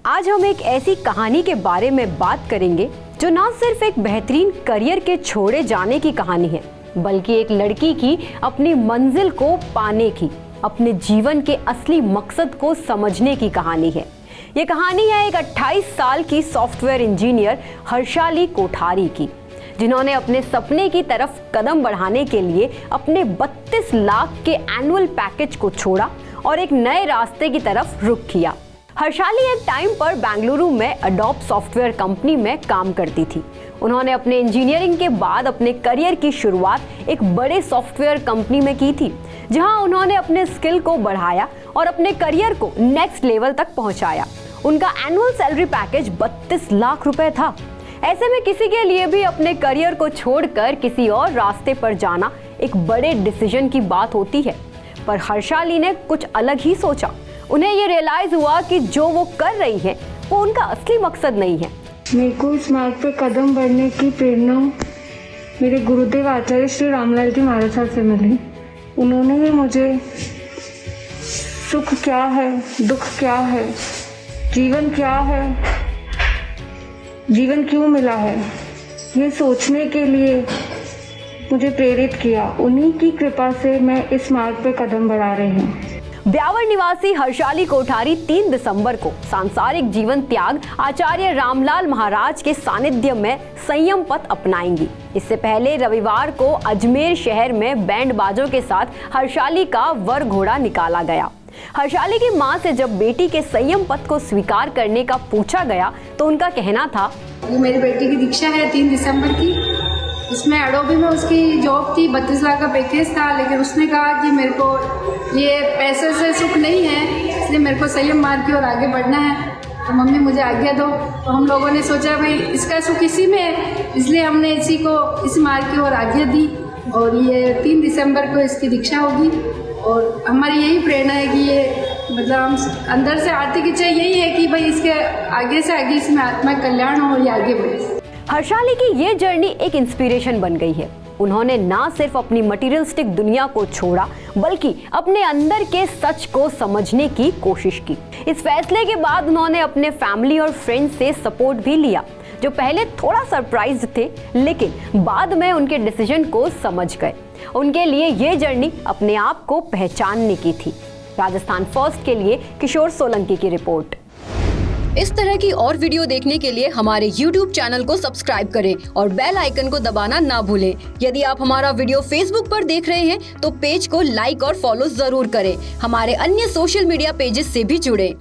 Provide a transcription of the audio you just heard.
आज हम एक ऐसी कहानी के बारे में बात करेंगे जो ना सिर्फ एक बेहतरीन करियर के छोड़े जाने की कहानी है, बल्कि एक लड़की की अपनी मंजिल को पाने की, अपने जीवन के असली मकसद को समझने की कहानी है। ये कहानी है एक 28 साल की सॉफ्टवेयर इंजीनियर हर्षाली कोठारी की, जिन्होंने अपने सपने की तरफ कदम बढ़ाने के लिए अपने 32 लाख के एनुअल पैकेज को छोड़ा और एक नए रास्ते की तरफ रुख किया। हर्षाली एक टाइम पर बेंगलुरु में अडोब सॉफ्टवेयर कंपनी में काम करती थी। उन्होंने अपने इंजीनियरिंग के बाद अपने करियर की शुरुआत एक बड़े सॉफ्टवेयर कंपनी में की थी, जहां उन्होंने अपने स्किल को बढ़ाया और अपने करियर को नेक्स्ट लेवल तक पहुंचाया। उनका एनुअल सैलरी पैकेज 32 लाख रुपए था। ऐसे में किसी के लिए भी अपने करियर को छोड़कर किसी और रास्ते पर जाना एक बड़े डिसीजन की बात होती है, पर हर्षाली ने कुछ अलग ही सोचा। उन्हें ये रियलाइज हुआ कि जो वो कर रही है वो उनका असली मकसद नहीं है। मेरे को इस मार्ग पर कदम बढ़ने की प्रेरणा मेरे गुरुदेव आचार्य श्री रामलाल जी महाराज साहब से मिली। उन्होंने ही मुझे सुख क्या है, दुख क्या है, जीवन क्या है, जीवन क्यों मिला है, ये सोचने के लिए मुझे प्रेरित किया। उन्हीं की कृपा से मैं इस मार्ग पर कदम बढ़ा रही हूँ। ब्यावर निवासी हर्षाली कोठारी 3 दिसंबर को सांसारिक जीवन त्याग आचार्य रामलाल महाराज के सानिध्य में संयम पथ अपनाएंगी। इससे पहले रविवार को अजमेर शहर में बैंड बाजों के साथ हर्षाली का वर घोड़ा निकाला गया। हर्षाली की मां से जब बेटी के संयम पथ को स्वीकार करने का पूछा गया तो उनका कहना था, ये मेरी बेटी की दीक्षा है 3 दिसंबर की। उसमें अडोबी में उसकी जॉब थी, 32 लाख का पैकेज था, लेकिन उसने कहा कि मेरे को ये पैसे से सुख नहीं है, इसलिए मेरे को संयम मार्ग की ओर आगे बढ़ना है, तो मम्मी मुझे आज्ञा दो। तो हम लोगों ने सोचा भाई इसका सुख इसी में है, इसलिए हमने इसी को इस मार्ग की ओर आज्ञा दी और ये 3 दिसंबर को इसकी दीक्षा होगी। और हमारी यही प्रेरणा है कि ये मतलब हम अंदर से आर्थिक इच्छा यही है कि भाई इसके आगे से आगे इसमें आत्मा कल्याण हो, ये आगे बढ़े। हर्षाली की ये जर्नी एक इंस्पिरेशन बन गई है। उन्होंने ना सिर्फ अपनी मटेरियलिस्टिक दुनिया को छोड़ा, बल्कि अपने अंदर के सच को समझने की कोशिश की। इस फैसले के बाद उन्होंने अपने फैमिली और फ्रेंड्स से सपोर्ट भी लिया, जो पहले थोड़ा सरप्राइज थे, लेकिन बाद में उनके डिसीजन को समझ गए। उनके लिए ये जर्नी अपने आप को पहचानने की थी। राजस्थान फर्स्ट के लिए किशोर सोलंकी की रिपोर्ट। इस तरह की और वीडियो देखने के लिए हमारे YouTube चैनल को सब्सक्राइब करें और बेल आइकन को दबाना ना भूलें। यदि आप हमारा वीडियो Facebook पर देख रहे हैं तो पेज को लाइक और फॉलो जरूर करें। हमारे अन्य सोशल मीडिया पेजेस से भी जुड़ें।